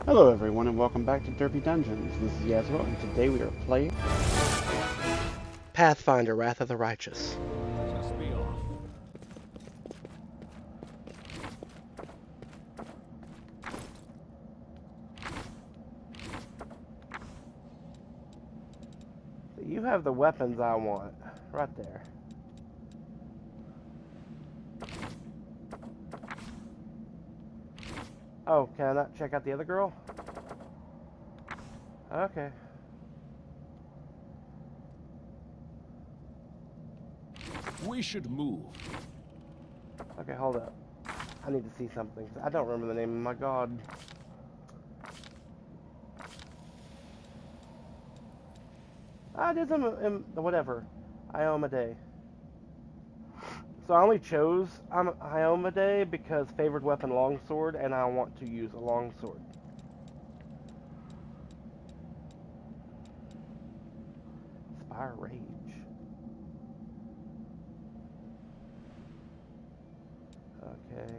Hello everyone and welcome back to Derpy Dungeons. This is Yasro and today we are playing Pathfinder, Wrath of the Righteous. Let us be off. You have the weapons I want, right there. Oh, can I not check out the other girl? Okay. We should move. Okay, hold up. I need to see something. I don't remember the name of my god. I did some, whatever. Iomade. So I only chose Iomade because favored weapon longsword, and I want to use a longsword. Spire Rage. Okay.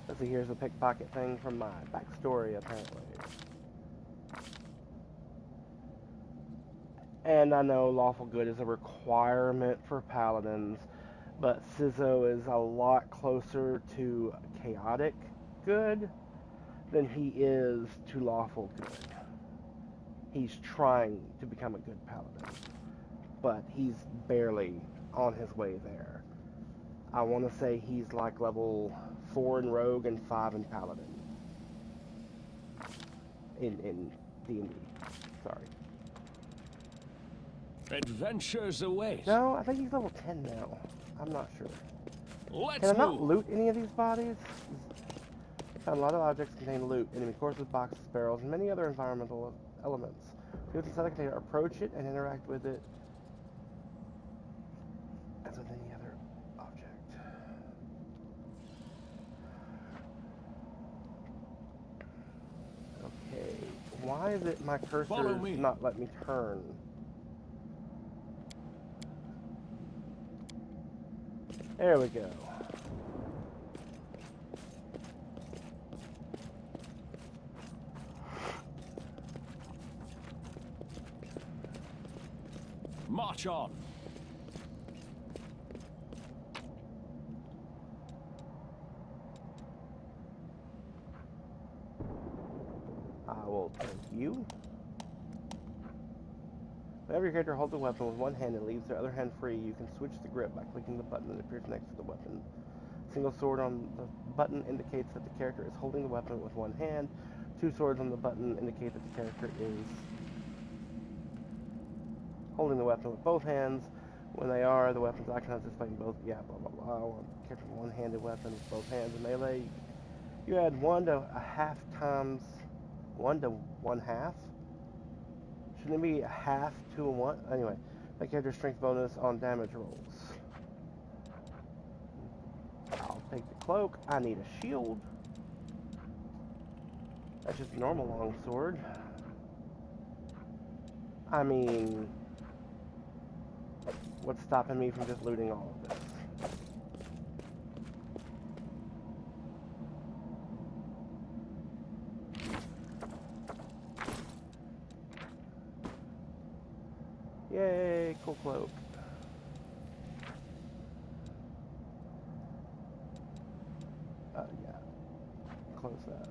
Let's see, here's a pickpocket thing from my backstory, apparently. And I know lawful good is a requirement for paladins, but Sizzo is a lot closer to chaotic good than he is to lawful good. He's trying to become a good paladin, but he's barely on his way there. I want to say he's like level 4 in rogue and 5 in paladin. In D&D. Sorry. Adventures await. No, I think he's level 10 now. I'm not sure. Let's Can I not move. loot any of these bodies? Found a lot of objects contain loot, enemy courses, boxes, barrels, and many other environmental elements. Use the set container, approach it, and interact with it as with any other object. Okay, why is it my cursor Follow me. not let me turn? There we go. March on. I will take you. Whenever your character holds a weapon with one hand and leaves their other hand free, you can switch the grip by clicking the button that appears next to the weapon. Single sword on the button indicates that the character is holding the weapon with one hand. Two swords on the button indicate that the character is holding the weapon with both hands. When they are, the weapon's icon is displaying both. Yeah, blah blah blah. I want character with one-handed weapon with both hands in melee. You add 1 to a half times 1 to 1/2. Shouldn't it be a half to a 1? Anyway, that character's strength bonus on damage rolls. I'll take the cloak. I need a shield. That's just a normal longsword. I mean, what's stopping me from just looting all of this? Yay, cool cloak. Yeah, close that.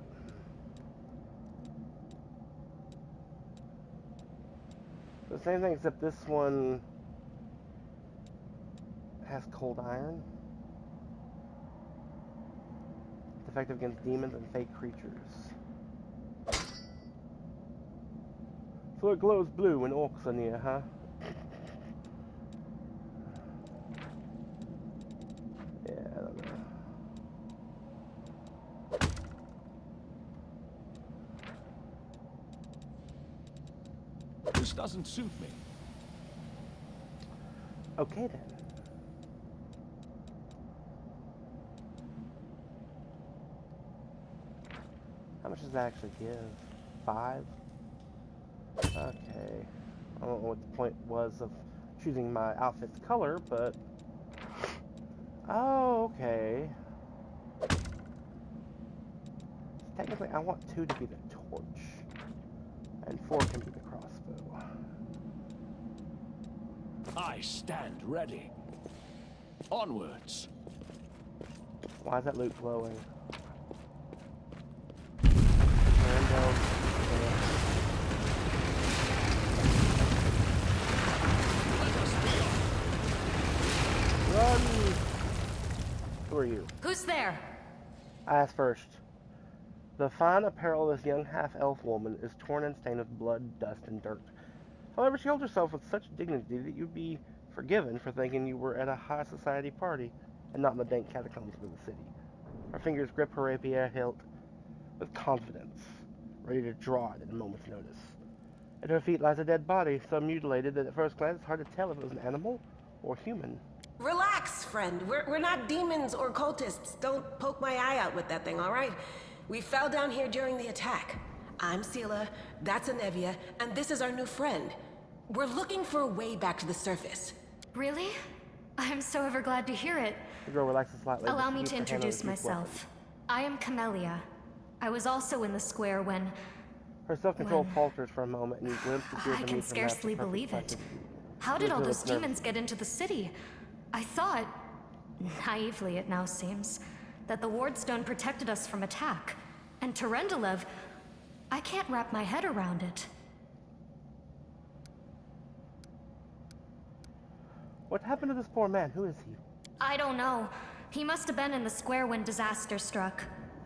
The same thing except this one has cold iron. It's effective against demons and fake creatures. So it glows blue when orcs are near, huh? Yeah, I don't know. This doesn't suit me. Okay then. How much does that actually give? 5? Okay. I don't know what the point was of choosing my outfit's color, but... Oh, okay. technically I want 2 to be the torch. And 4 can be the crossbow. I stand ready. Onwards. Why is that loot glowing? Rando. Let us be off. Run! Who are you? Who's there? I asked first. The fine apparel of this young half-elf woman is torn and stained with blood, dust, and dirt. However, she holds herself with such dignity that you'd be forgiven for thinking you were at a high society party and not in the dank catacombs of the city. Her fingers grip her rapier hilt with confidence, ready to draw it at a moment's notice. At her feet lies a dead body, so mutilated that at first glance it's hard to tell if it was an animal or human. Relax, friend. We're not demons or cultists. Don't poke my eye out with that thing, all right? We fell down here during the attack. I'm Sela, that's Anevia, and this is our new friend. We're looking for a way back to the surface. Really? I'm so ever glad to hear it. The girl relaxes slightly. Allow but she me keeps to her hand on introduce the deep weapon. myself. I am Camellia. I was also in the square when... Her self-control When- falters for a moment, and you glimpse the tears I beneath can her scarcely mask of believe perfect it. placid- How did all Look, those look, look. demons get into the city? I thought, naively it now seems, that the Wardstone protected us from attack. And Terendelev, I can't wrap my head around it. What happened to this poor man? Who is he? I don't know. He must have been in the square when disaster struck.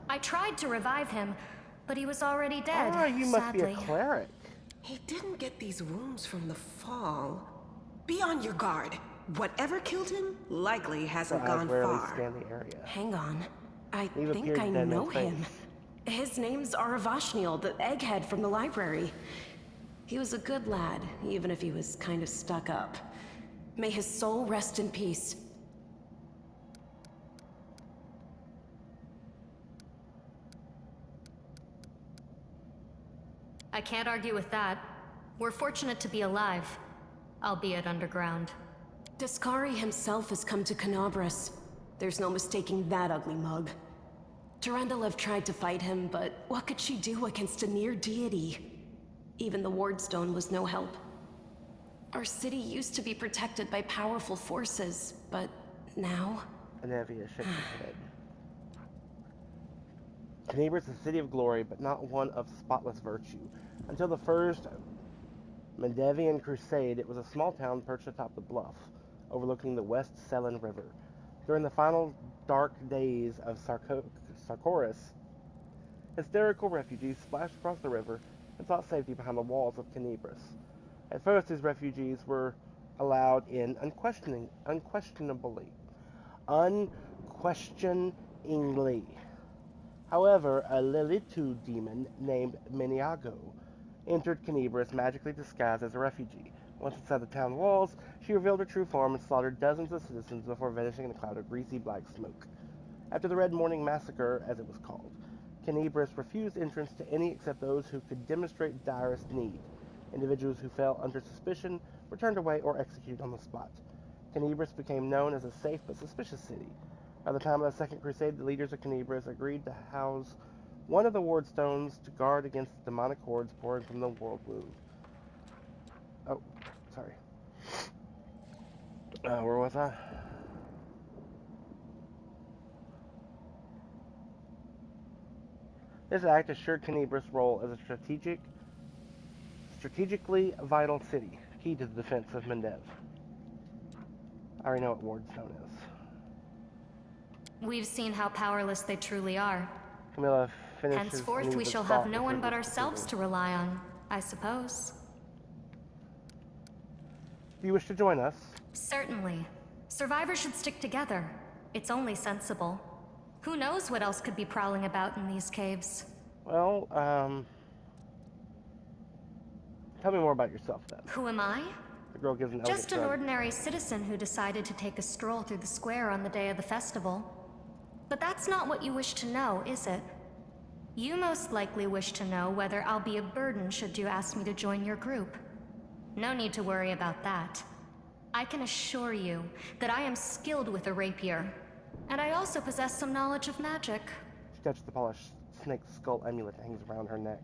I tried to revive him, but he was already dead, Ah, you must be sadly. a cleric. He didn't get these wounds from the fall. Be on your guard. Whatever killed him likely Her hasn't eyes gone rarely far. scan the area. Hang on. I Leave think appears I dead know man's him. face. His name's Aravashniel, the egghead from the library. He was a good lad, even if he was kind of stuck up. May his soul rest in peace. I can't argue with that. We're fortunate to be alive, albeit underground. Daskari himself has come to Canabras. There's no mistaking that ugly mug. Terendelev tried to fight him, but what could she do against a near deity? Even the Wardstone was no help. Our city used to be protected by powerful forces, but now... Anevia shakes her head. Canabras is a city of glory, but not one of spotless virtue. Until the first Mendevian Crusade, it was a small town perched atop the bluff, overlooking the West Selen River. During the final dark days of Sarkoris, hysterical refugees splashed across the river and sought safety behind the walls of Canabras. At first, these refugees were allowed in unquestioningly. However, a Lilitu demon named Miniago entered Canabras magically disguised as a refugee. Once inside the town walls, she revealed her true form and slaughtered dozens of citizens before vanishing in a cloud of greasy black smoke. After the Red Morning Massacre, as it was called, Canabras refused entrance to any except those who could demonstrate direst need. Individuals who fell under suspicion were turned away or executed on the spot. Canabras became known as a safe but suspicious city. By the time of the Second Crusade, the leaders of Canabras agreed to house one of the Wardstones to guard against the demonic hordes pouring from the world wound. Oh, sorry. Where was I? This act assured Canabras' role as a strategically vital city, key to the defense of Mendev. I already know what Wardstone is. We've seen how powerless they truly are. Camilla finishes. Henceforth, we shall have no one but ourselves to rely on, I suppose. Do you wish to join us? Certainly. Survivors should stick together. It's only sensible. Who knows what else could be prowling about in these caves? Well, tell me more about yourself then. Who am I? The girl gives an Just an elegant shrug. ordinary citizen who decided to take a stroll through the square on the day of the festival. But that's not what you wish to know, is it? You most likely wish to know whether I'll be a burden should you ask me to join your group. No need to worry about that. I can assure you that I am skilled with a rapier, and I also possess some knowledge of magic. She touches the polished snake skull amulet that hangs around her neck.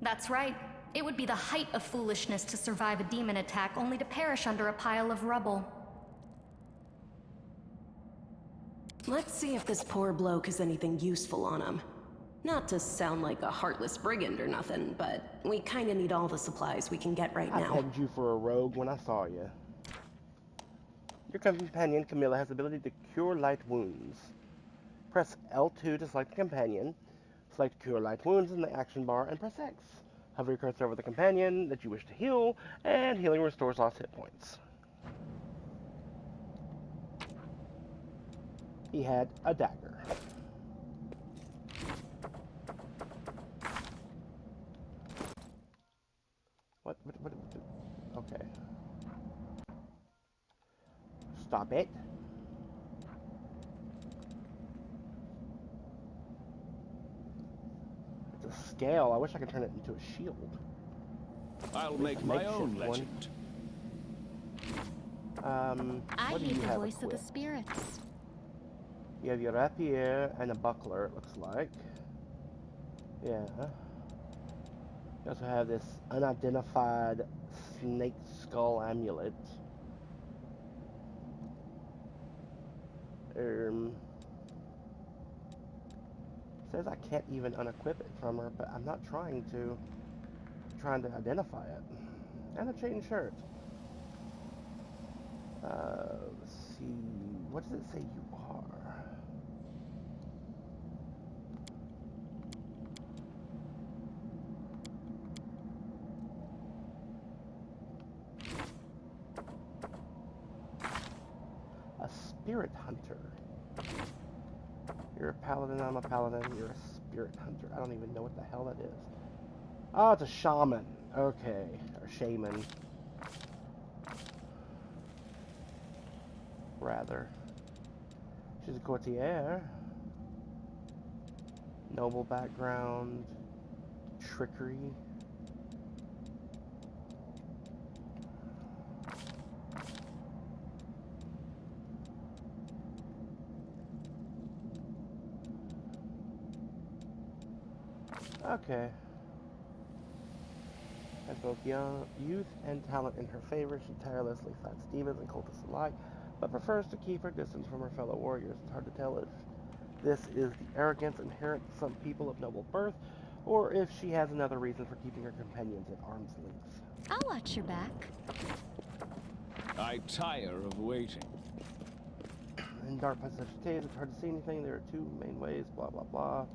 That's right. It would be the height of foolishness to survive a demon attack only to perish under a pile of rubble. Let's see if this poor bloke has anything useful on him. Not to sound like a heartless brigand or nothing, but we kinda need all the supplies we can get right I now. pegged you for a rogue when I saw you. Your companion, Camilla, has the ability to cure light wounds. Press L2 to select the companion. Select Cure Light Wounds in the action bar and press X. Hover your cursor over the companion that you wish to heal, and healing restores lost hit points. He had a dagger. What? Okay. Stop it. It's a scale. I wish I could turn it into a shield. I'll make my own legend. I What do hear you the have voice of the equipped? spirits. You have your rapier and a buckler, it looks like. Yeah. You also have this unidentified snake skull amulet. Says I can't even unequip it from her, but I'm not trying to. I'm trying to identify it. And a chain shirt. Let's see. What does it say you are? A spirit hunter. You're a paladin, I'm a paladin, you're a spirit hunter. I don't even know what the hell that is. Oh, it's a shaman. Okay. Or shaman. Rather. She's a courtier. Noble background. Trickery. Okay. Has both young youth and talent in her favor. She tirelessly fights demons and cultists alike, but prefers to keep her distance from her fellow warriors. It's hard to tell if this is the arrogance inherent to some people of noble birth, or if she has another reason for keeping her companions at arm's length. I'll watch your back. I tire of waiting. In dark places such as caves, it's hard to see anything. There are two main ways, blah blah blah.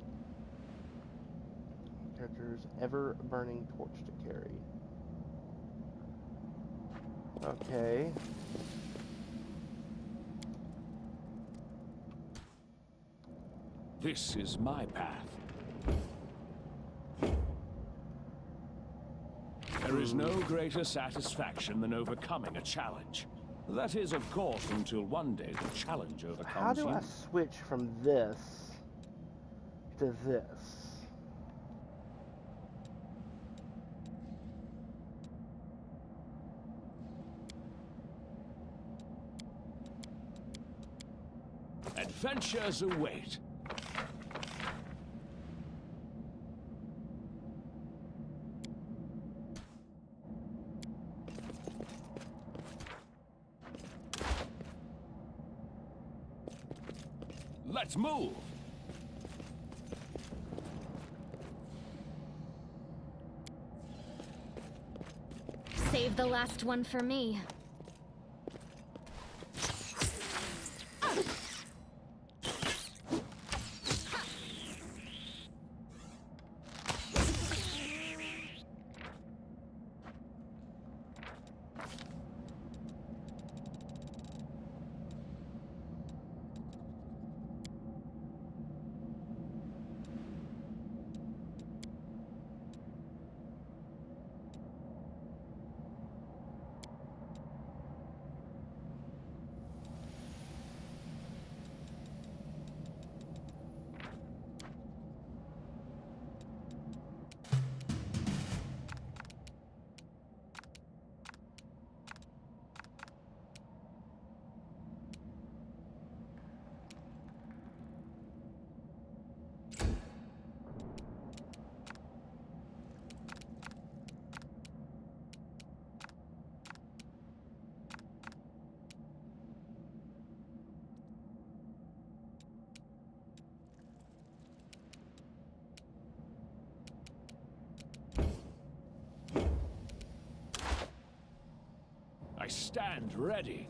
Character's ever-burning torch to carry. Okay. This is my path. There is no greater satisfaction than overcoming a challenge. That is, of course, until one day the challenge overcomes How do you. I switch from this to this? Adventures await. Let's move. Save the last one for me. I stand ready.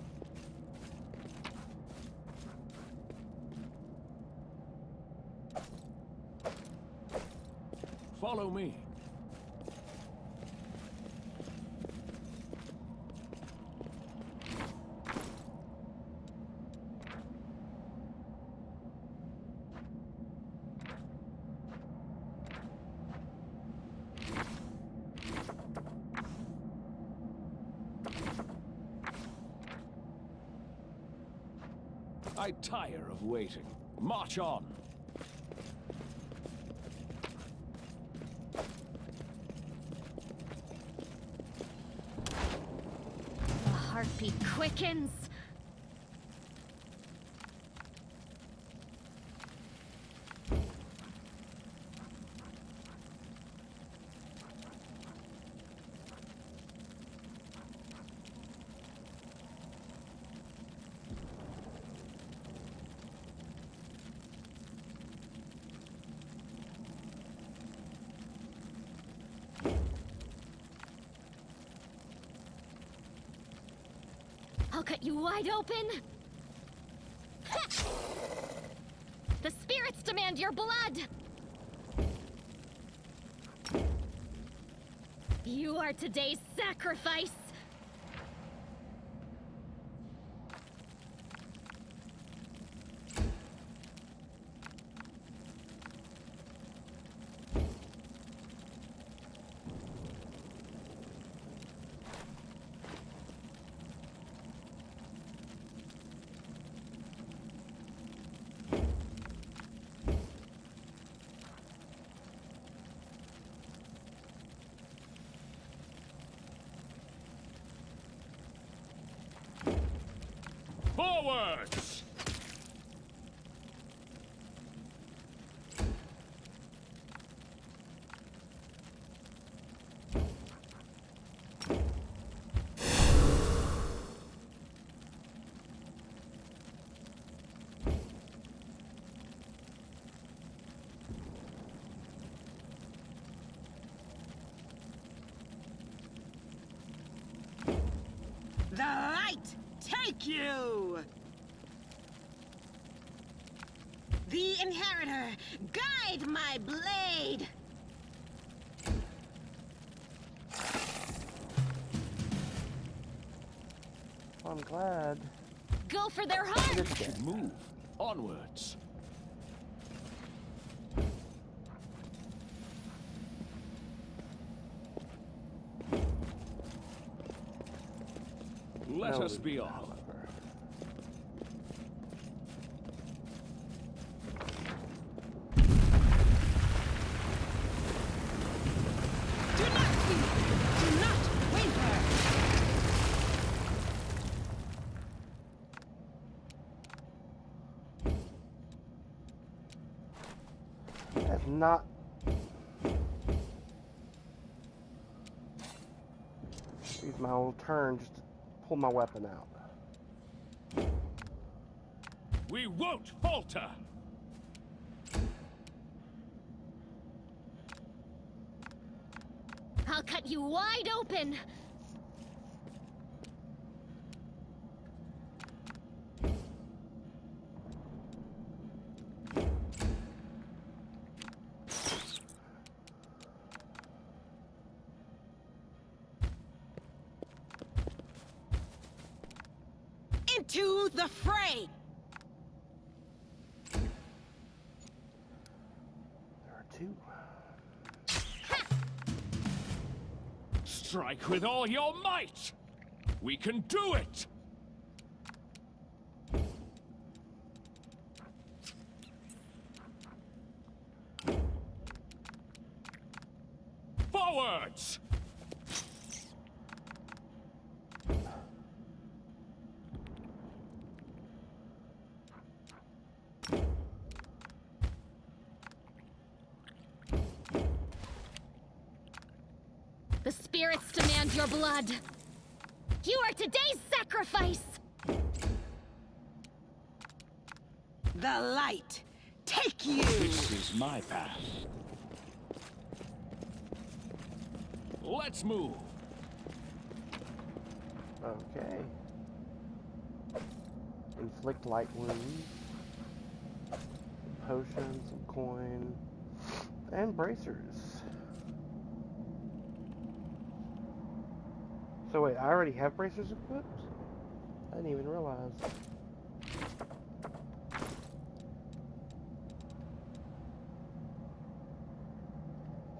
Follow me. I tire of waiting. March on. The heartbeat quickens. I'll cut you wide open. The spirits demand your blood. You are today's sacrifice. Forwards! The light take you! The inheritor, guide my blade! I'm glad. Go for their heart. It's dead. Move. Onwards. Let us be off. Do not fear! Do not waver! That's not. Use my whole turn just to pull my weapon out. We won't falter! I'll cut you wide open. Into the fray! There are two. Strike with all your might! We can do it! Forwards! The spirits demand your blood. You are today's sacrifice. The light take you! This is my path. Let's move. Okay. Inflict light wounds. Potion, some coin, and bracers. So wait, I already have bracers equipped? I didn't even realize.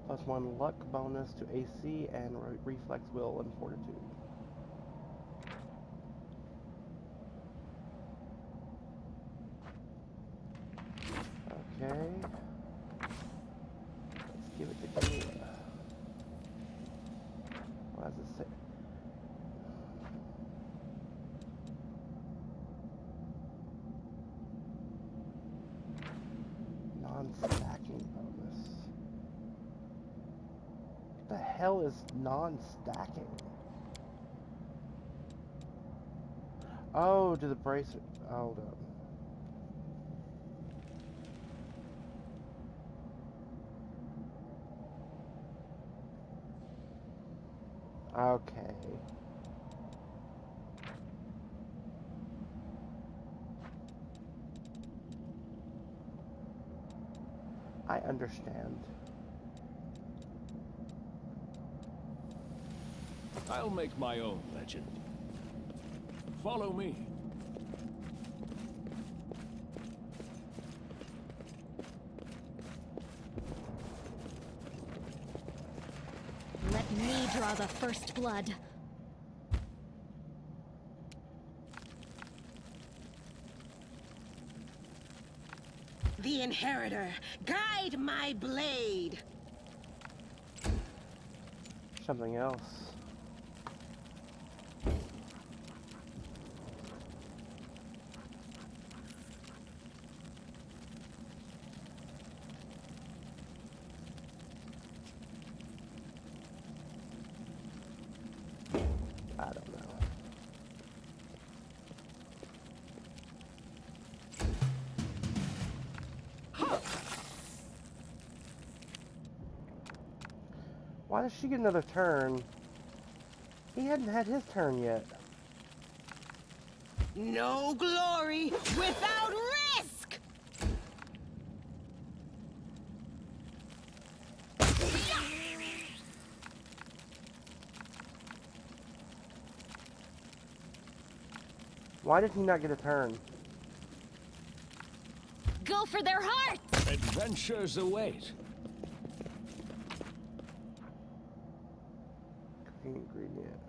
+1 luck bonus to AC and reflex, will, and fortitude. Okay. Let's give it to Camilla. What does it say? Non-stacking bonus. What the hell is non-stacking? Oh, to the bracer. Hold up. Okay. I understand. I'll make my own legend. Follow me. Let me draw the first blood. The Inheritor, guide my blade. Something else. I don't know. Why does she get another turn? He hadn't had his turn yet. No glory without risk! Why did he not get a turn? Go for their hearts! Adventures await. Cooking ingredient.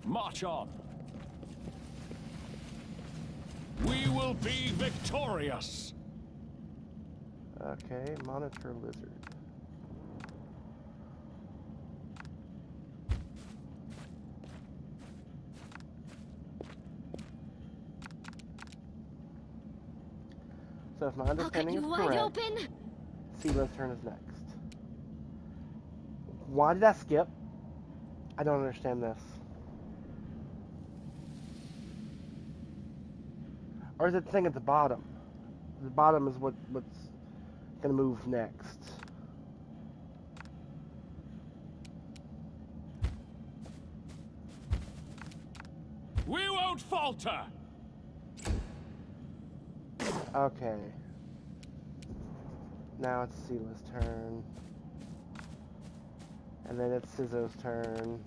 March on. We will be victorious. Okay, monitor lizard. So if my I'll cut understanding you is wide correct, open. Sila's turn is next. Why did I skip? I don't understand this. Or is it the thing at the bottom? The bottom is what's gonna move next. We won't falter. Okay. Now it's Sila's turn. And then it's Sizzo's turn.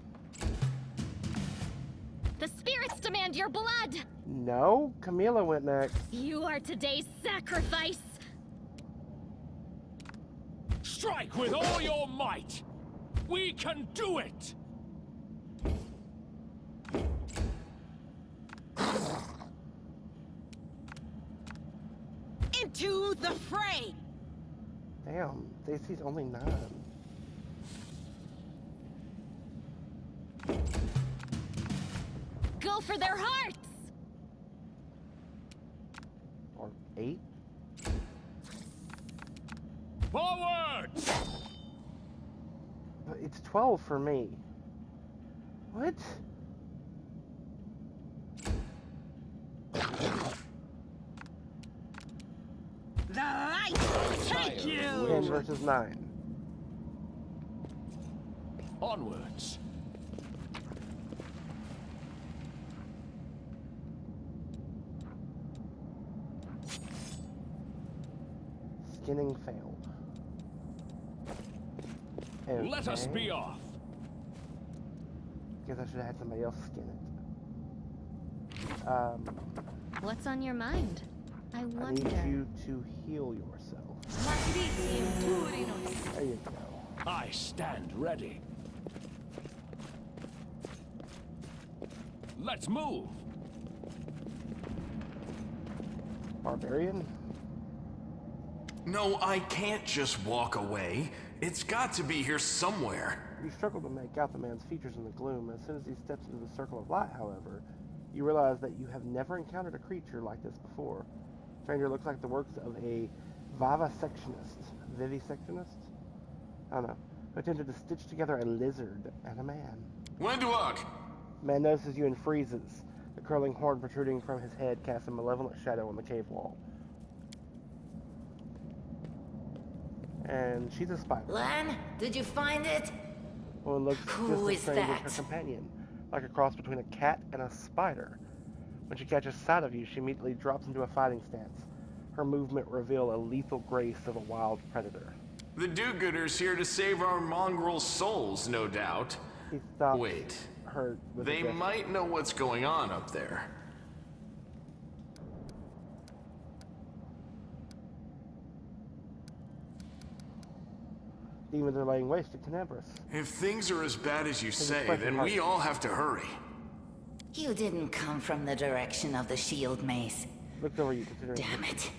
The spirits demand your blood. No, Camila went next. You are today's sacrifice. Strike with all your might. We can do it. Into the fray! Damn, Stacy's only 9. Go for their hearts. Or 8? Forward! But it's 12 for me. What? The light take you! 10 versus 9. Onwards. skinning failed. Let us be off. Guess I should have had somebody else skin it. What's on your mind? I I wonder. need you to heal yourself. There you go. I stand ready. Let's move. Barbarian? No, I can't just walk away. It's got to be here somewhere. You struggle to make out the man's features in the gloom. As soon as he steps into the circle of light, however, you realize that you have never encountered a creature like this before. The stranger looks like the works of a vivisectionist. Vivisectionist? I don't know. Who attempted to stitch together a lizard and a man. Wenduok! The man notices you and freezes. The curling horn protruding from his head casts a malevolent shadow on the cave wall. And she's a spider. Lan, did you find it? Woman looks Who just as is strange as that? her companion, like a cross between a cat and a spider. When she catches sight of you, she immediately drops into a fighting stance. Her movement reveals a lethal grace of a wild predator. The do-gooders here to save our mongrel souls, no doubt. He stops Wait, her with a they gesture. might know what's going on up there. Demons are laying waste to Canabras. If things are as bad as you say, question then mark. we all have to hurry. You didn't come from the direction of the shield maze. Looks over you, considering. Damn it.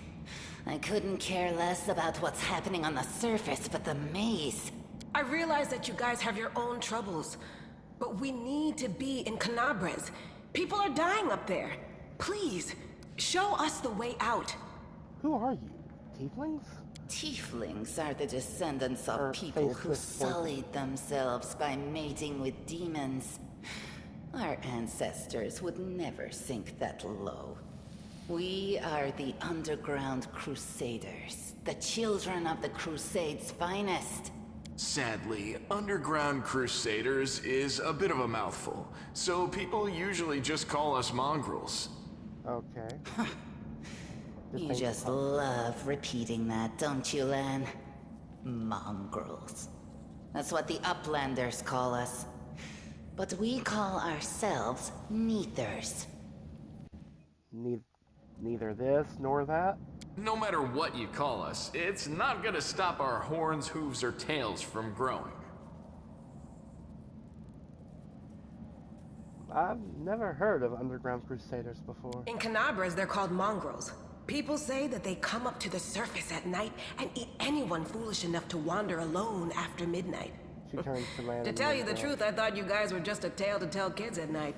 I couldn't care less about what's happening on the surface, but the maze. I realize that you guys have your own troubles, but we need to be in Canabres. People are dying up there. Please, show us the way out. Who are you? Tieflings? Tieflings are the descendants Or of people face who with poison. sullied themselves by mating with demons. Our ancestors would never sink that low. We are the Underground Crusaders, the children of the Crusade's finest. Sadly, Underground Crusaders is a bit of a mouthful, so people usually just call us mongrels. Okay. You just love repeating that, don't you, Lan? Mongrels. That's what the Uplanders call us. But we call ourselves Neathers. Neither this nor that. No matter what you call us, it's not gonna stop our horns, hooves, or tails from growing. I've never heard of Underground Crusaders before. In Canabres, they're called mongrels. People say that they come up to the surface at night and eat anyone foolish enough to wander alone after midnight. She turns to Lan. To and tell you looks the around. truth, I thought you guys were just a tale to tell kids at night.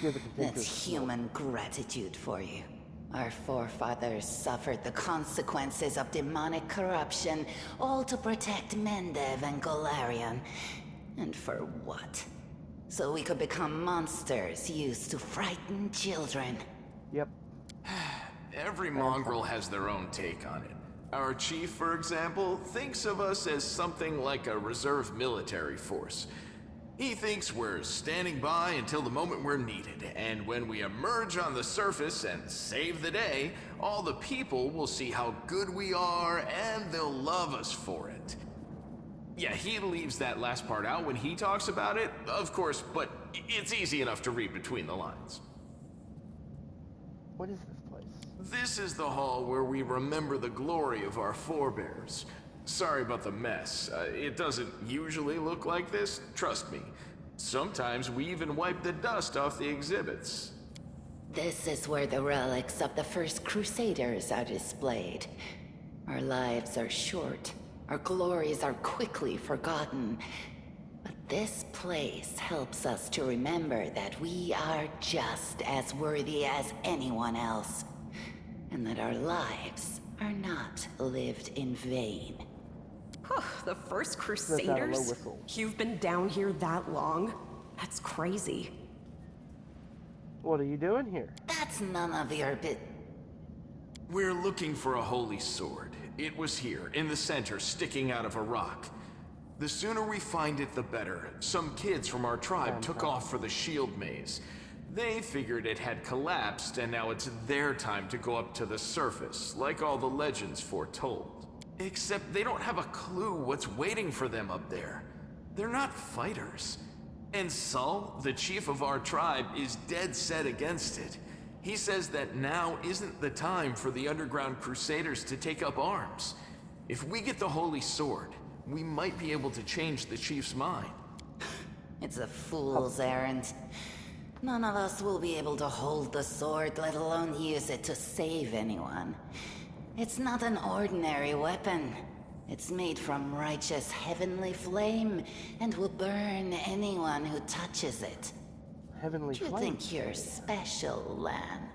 Gives a contemptuous That's human gratitude for you. Our forefathers suffered the consequences of demonic corruption, all to protect Mendev and Golarion. And for what? So we could become monsters used to frighten children. Yep. Every mongrel has their own take on it. Our chief, for example, thinks of us as something like a reserve military force. He thinks we're standing by until the moment we're needed, and when we emerge on the surface and save the day, all the people will see how good we are and they'll love us for it. Yeah, he leaves that last part out when he talks about it, of course, but it's easy enough to read between the lines. What is this place? This is the hall where we remember the glory of our forebears. Sorry about the mess. It doesn't usually look like this, trust me. Sometimes we even wipe the dust off the exhibits. This is where the relics of the first Crusaders are displayed. Our lives are short. Our glories are quickly forgotten. But this place helps us to remember that we are just as worthy as anyone else. And that our lives are not lived in vain. The first Let out a low Crusaders? whistle. You've been down here that long? That's crazy. What are you doing here? That's none of your bit. We're looking for a holy sword. It was here, in the center, sticking out of a rock. The sooner we find it, the better. Some kids from our tribe took off for the shield maze. They figured it had collapsed, and now it's their time to go up to the surface, like all the legends foretold. Except they don't have a clue what's waiting for them up there. They're not fighters. And Saul, the chief of our tribe, is dead set against it. He says that now isn't the time for the underground crusaders to take up arms. If we get the Holy Sword, we might be able to change the chief's mind. It's a fool's errand. None of us will be able to hold the sword, let alone use it to save anyone. It's not an ordinary weapon. It's made from righteous heavenly flame and will burn anyone who touches it. Heavenly Do you flame? think you're special, Lan?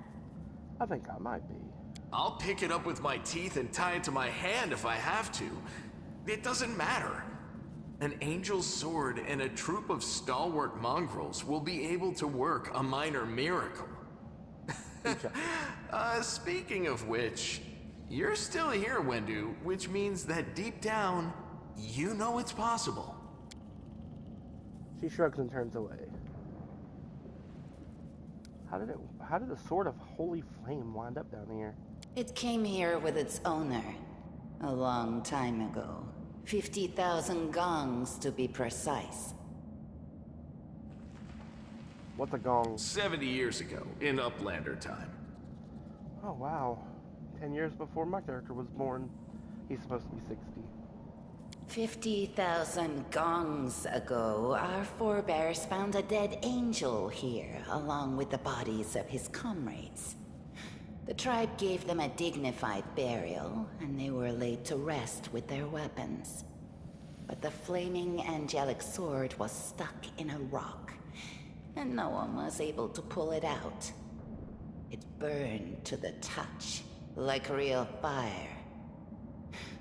I think I might be. I'll pick it up with my teeth and tie it to my hand if I have to. It doesn't matter. An angel's sword and a troop of stalwart mongrels will be able to work a minor miracle. Speaking of which, you're still here, Wendu, which means that deep down, you know it's possible. She shrugs and turns away. How did the sword of holy flame wind up down here? It came here with its owner a long time ago. 50,000 gongs to be precise. What's a gong? 70 years ago, in Uplander time. Oh wow. 10 years before my character was born. He's supposed to be 60. 50,000 gongs ago, our forebears found a dead angel here, along with the bodies of his comrades. The tribe gave them a dignified burial, and they were laid to rest with their weapons. But the flaming angelic sword was stuck in a rock, and no one was able to pull it out. It burned to the touch, like real fire.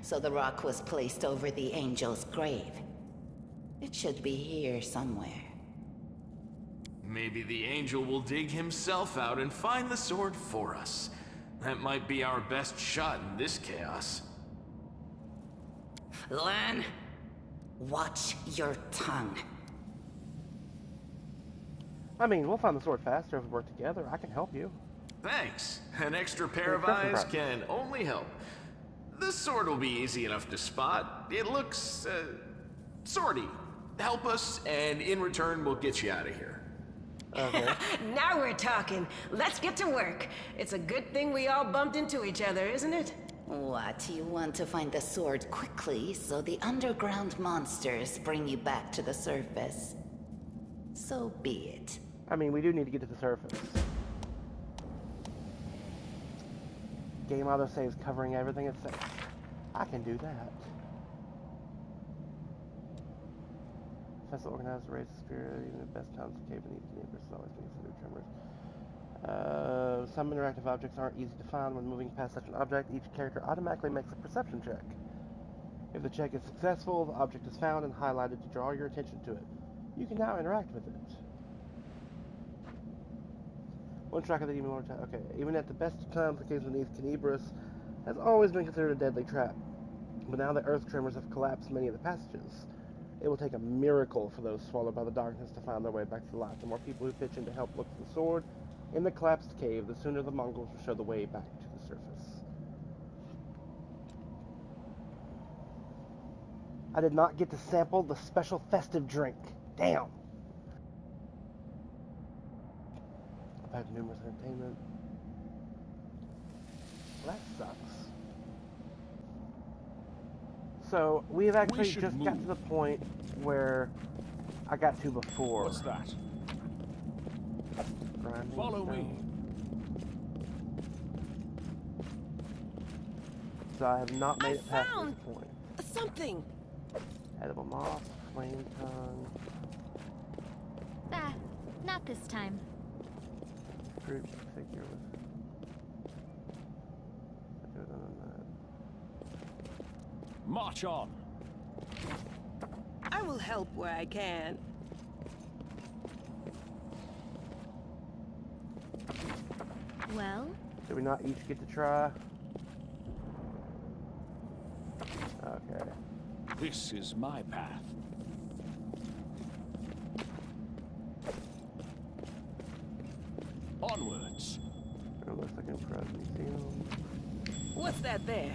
So the rock was placed over the angel's grave. It should be here somewhere. Maybe the angel will dig himself out and find the sword for us. That might be our best shot in this chaos. Lan, watch your tongue. I mean, we'll find the sword faster if we work together. I can help you. Thanks. An extra pair of Impressive, eyes right? can only help. The sword will be easy enough to spot. It looks, swordy. Help us, and in return, we'll get you out of here. Okay. Now we're talking. Let's get to work. It's a good thing we all bumped into each other, isn't it? What, you want to find the sword quickly so the underground monsters bring you back to the surface? So be it. I mean, we do need to get to the surface. Game auto saves covering everything it says. I can do that. Fest organized to raise the spirit, even the best times of cave beneath the universe is always being considered tremors. Some interactive objects aren't easy to find. When moving past such an object, each character automatically makes a perception check. If the check is successful, the object is found and highlighted to draw your attention to it. You can now interact with it. One track of the Demon Lord. Okay, even at the best of times, the caves beneath Canibris has always been considered a deadly trap. But now that earth tremors have collapsed many of the passages, it will take a miracle for those swallowed by the darkness to find their way back to life. The more people who pitch in to help look for the sword in the collapsed cave, the sooner the Mongols will show the way back to the surface. I did not get to sample the special festive drink. Damn! I've had numerous entertainment. That sucks. So, we've actually should just got to the point where I got to before. What's that? Grinding Follow me. stone. So I have not made it past found this point. something. Edible moss, flame tongue, Ah, not this time. fruit figure with. March on. I will help where I can. Well, Did we not each get to try? Okay. This is my path. looking for a museum. What's that there?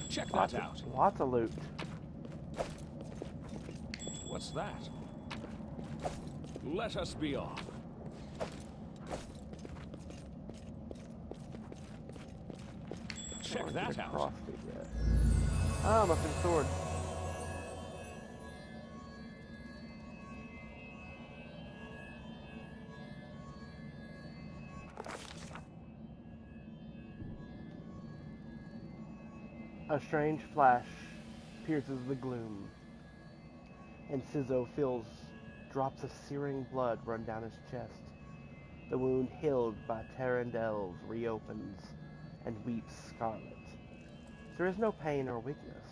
Check that out. Lots of loot. What's that? Let us be off. Check that out. Crossed it yet. Ah, my fin sword. A strange flash pierces the gloom, and Sizzo feels drops of searing blood run down his chest. The wound healed by Tarandels reopens and weeps scarlet. There is no pain or weakness.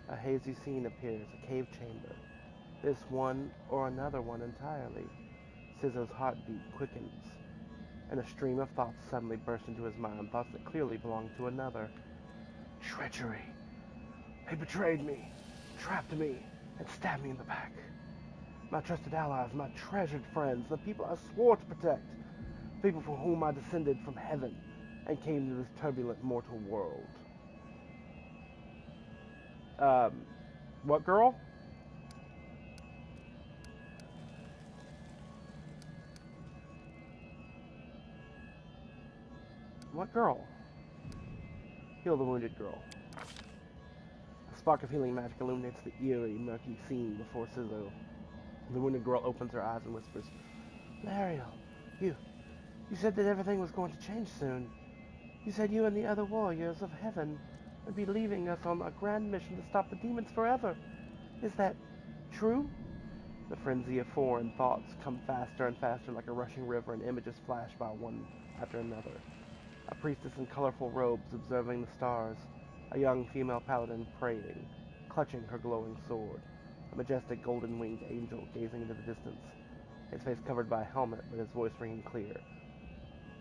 A hazy scene appears, a cave chamber. This one or another one entirely. Sizzo's heartbeat quickens, and a stream of thoughts suddenly burst into his mind, thoughts that clearly belonged to another. Treachery. They betrayed me, trapped me, and stabbed me in the back. My trusted allies, my treasured friends, the people I swore to protect, people from whom I descended from heaven and came to this turbulent mortal world. What girl? What girl? Heal the wounded girl. A spark of healing magic illuminates the eerie, murky scene before Sizzo. The wounded girl opens her eyes and whispers, Lariel, you said that everything was going to change soon. You said you and the other warriors of heaven would be leaving us on a grand mission to stop the demons forever. Is that true? The frenzy of foreign thoughts come faster and faster like a rushing river, and images flash by one after another. A priestess in colorful robes observing the stars, a young female paladin praying, clutching her glowing sword, a majestic golden-winged angel gazing into the distance, his face covered by a helmet but his voice ringing clear.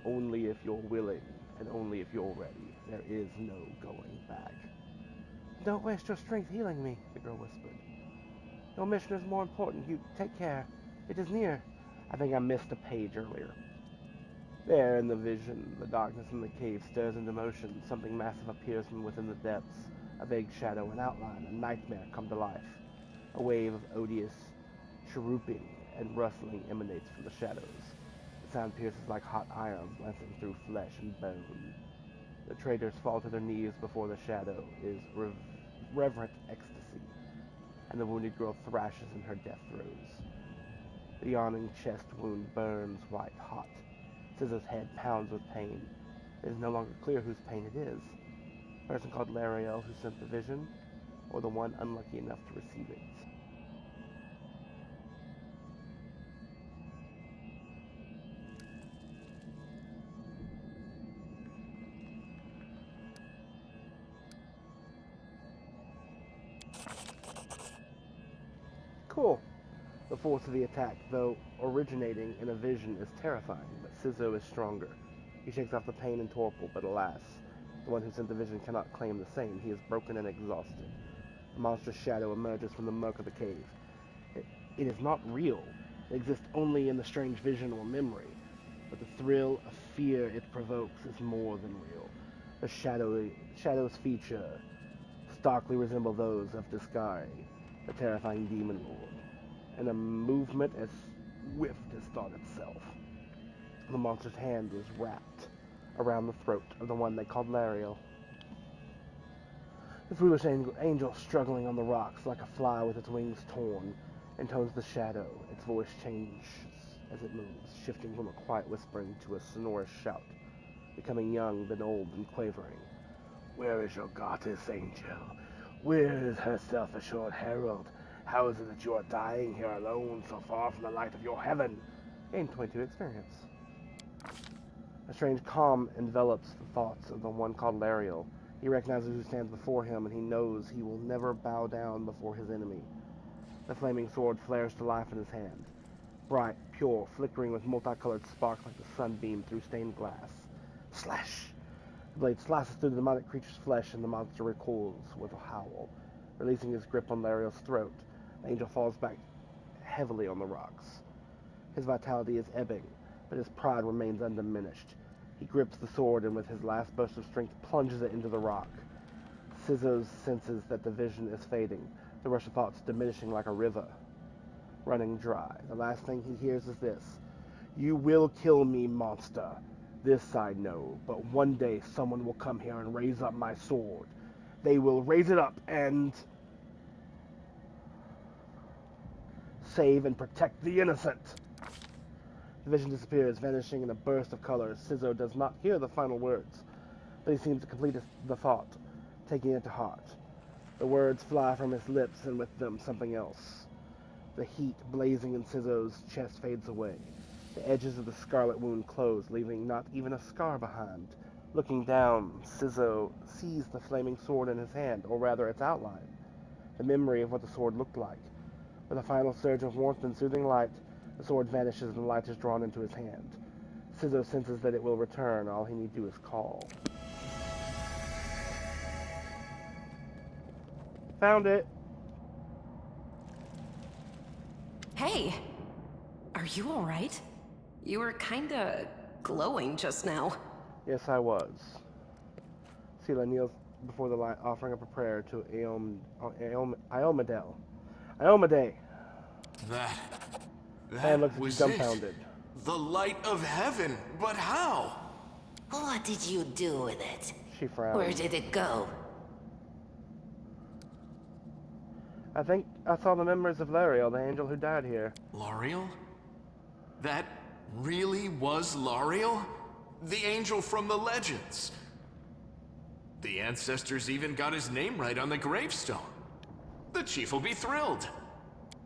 Only if you're willing, and only if you're ready. There is no going back. Don't waste your strength healing me, the girl whispered. Your mission is more important. You take care. It is near. I think I missed a page earlier. There in the vision, the darkness in the cave stirs into motion. Something massive appears from within the depths. A vague shadow, an outline, a nightmare come to life. A wave of odious chirruping and rustling emanates from the shadows. The sound pierces like hot iron glancing through flesh and bone. The traders fall to their knees before the shadow is reverent ecstasy, and the wounded girl thrashes in her death throes. The yawning chest wound burns white hot. Sizzo's head pounds with pain. It is no longer clear whose pain it is. The person called Lariel who sent the vision, or the one unlucky enough to receive it. Cool. The force of the attack, though originating in a vision, is terrifying, but Sizzo is stronger. He shakes off the pain and torpor, but alas, the one who sent the vision cannot claim the same. He is broken and exhausted. A monstrous shadow emerges from the murk of the cave. It is not real. It exists only in the strange vision or memory. But the thrill of fear it provokes is more than real. The shadow's feature starkly resemble those of Discari, the terrifying demon lord, and a movement as swift as thought itself. The monster's hand was wrapped around the throat of the one they called Lariel. The foolish angel struggling on the rocks like a fly with its wings torn, intones the shadow. Its voice changes as it moves, shifting from a quiet whispering to a sonorous shout, becoming young, then old and quavering. Where is your goddess, angel? Where is her self-assured herald? How is it that you are dying here alone, so far from the light of your heaven? Gain 22 experience. A strange calm envelops the thoughts of the one called Lariel. He recognizes who stands before him, and he knows he will never bow down before his enemy. The flaming sword flares to life in his hand. Bright, pure, flickering with multicolored sparks like the sunbeam through stained glass. Slash! The blade slashes through the demonic creature's flesh, and the monster recoils with a howl. Releasing his grip on Lariel's throat, the angel falls back heavily on the rocks. His vitality is ebbing, but his pride remains undiminished. He grips the sword and with his last burst of strength plunges it into the rock. Sizzo senses that the vision is fading, the rush of thoughts diminishing like a river, running dry. The last thing he hears is this: "You will kill me, monster. This I know, but one day someone will come here and raise up my sword. They will raise it up and save and protect the innocent." The vision disappears, vanishing in a burst of color. Sizzo does not hear the final words, but he seems to complete the thought, taking it to heart. The words fly from his lips, and with them something else. The heat blazing in Sizzo's chest fades away. The edges of the scarlet wound close, leaving not even a scar behind. Looking down, Sizzo sees the flaming sword in his hand, or rather its outline, the memory of what the sword looked like. With a final surge of warmth and soothing light, the sword vanishes and the light is drawn into his hand. Sizzo senses that it will return. All he need do is call. Found it! Hey! Are you alright? You were kinda glowing just now. Yes, I was. Sela kneels before the light, offering up a prayer to Iomade. And looks Was dumbfounded. it. The light of heaven. But how? What did you do with it? She frowned. Where did it go? I think I saw the memories of Lariel, the angel who died here. Lariel? That really was Lariel? The angel from the legends. The ancestors even got his name right on the gravestone. The chief will be thrilled.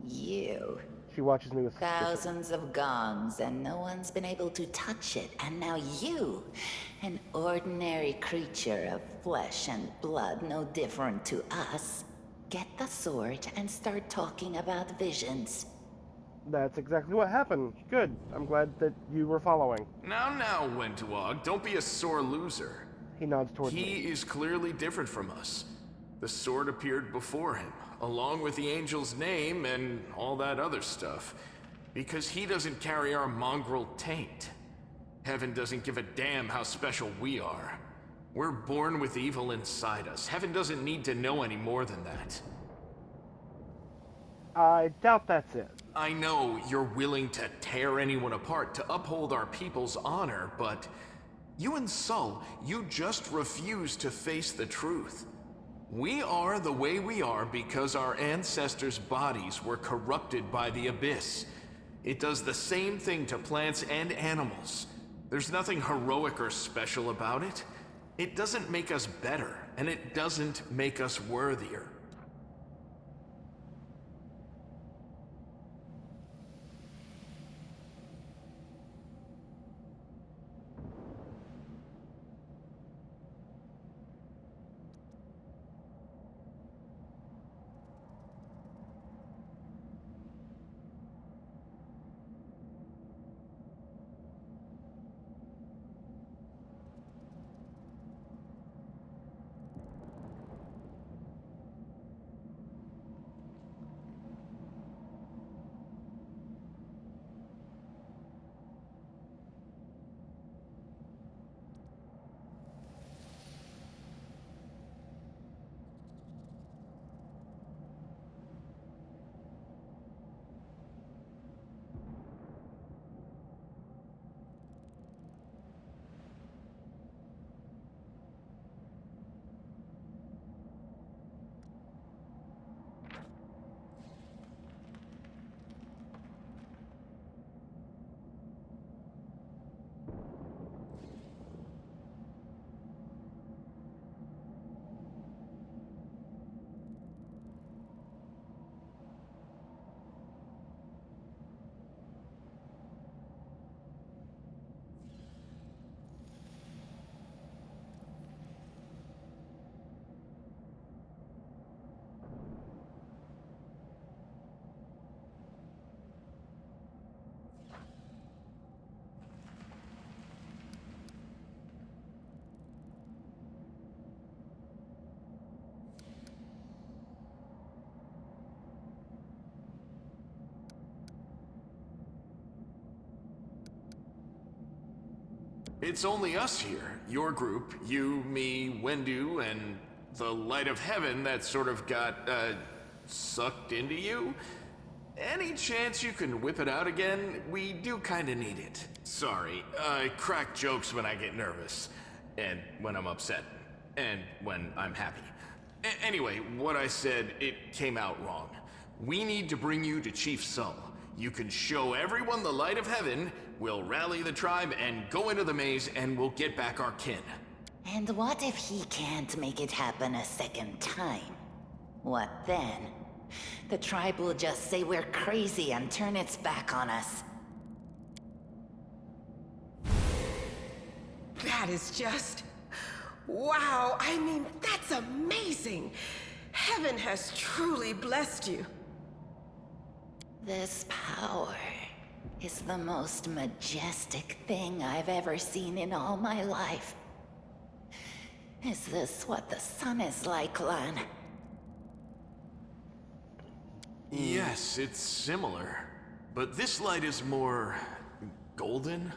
You. She watches me with suspicion. Thousands of gongs and no one's been able to touch it. And now you, an ordinary creature of flesh and blood, no different to us, get the sword and start talking about visions. That's exactly what happened. Good. I'm glad that you were following. Now, Wentwog, don't be a sore loser. He nods towards me. He is clearly different from us. The sword appeared before him, along with the angel's name and all that other stuff, because he doesn't carry our mongrel taint. Heaven doesn't give a damn how special we are. We're born with evil inside us. Heaven doesn't need to know any more than that. I doubt that's it. I know you're willing to tear anyone apart to uphold our people's honor, but you and Sol, you just refuse to face the truth. We are the way we are because our ancestors' bodies were corrupted by the Abyss. It does the same thing to plants and animals. There's nothing heroic or special about it. It doesn't make us better, and it doesn't make us worthier. It's only us here. Your group, you, me, Wendu, and the light of heaven that sort of got, sucked into you? Any chance you can whip it out again? We do kinda need it. Sorry, I crack jokes when I get nervous. And when I'm upset. And when I'm happy. Anyway, what I said, it came out wrong. We need to bring you to Chief Sull. You can show everyone the light of heaven, we'll rally the tribe and go into the maze, and we'll get back our kin. And what if he can't make it happen a second time? What then? The tribe will just say we're crazy and turn its back on us. That is just... wow, I mean, that's amazing! Heaven has truly blessed you. This power is the most majestic thing I've ever seen in all my life. Is this what the sun is like, Lan? Yes, it's similar. But this light is more... golden?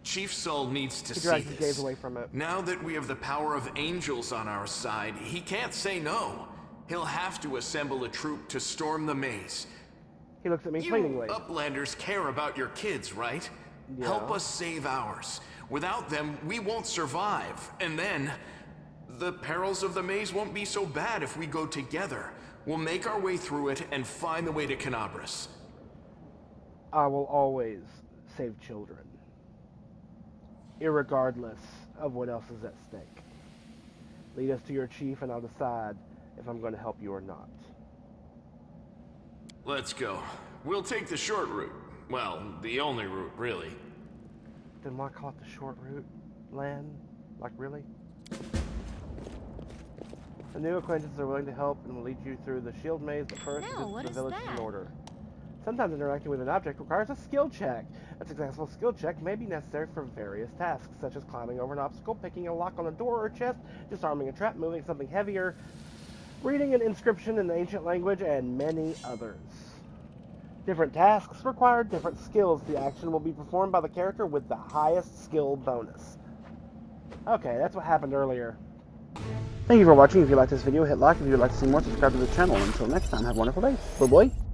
Chief Sull needs to see dragged his this. gaze away from it. Now that we have the power of angels on our side, he can't say no. He'll have to assemble a troop to storm the maze. He looks at me You pleadingly. Uplanders care about your kids, right? Yeah. Help us save ours. Without them, we won't survive. And then, the perils of the maze won't be so bad if we go together. We'll make our way through it and find the way to Canabras. I will always save children, irregardless of what else is at stake. Lead us to your chief and I'll decide if I'm going to help you or not. Let's go. We'll take the short route. Well, the only route, really. Then why call it the short route, Lan? Like, really? The new acquaintances are willing to help and will lead you through the shield maze, but first No, what the is village that? in order. Sometimes interacting with an object requires a skill check. A successful skill check may be necessary for various tasks, such as climbing over an obstacle, picking a lock on a door or chest, disarming a trap, moving something heavier, reading an inscription in the ancient language, and many others. Different tasks require different skills. The action will be performed by the character with the highest skill bonus. Okay, that's what happened earlier. Thank you for watching. If you liked this video, hit like. If you would like to see more, subscribe to the channel. Until next time, have a wonderful day. Bye-bye.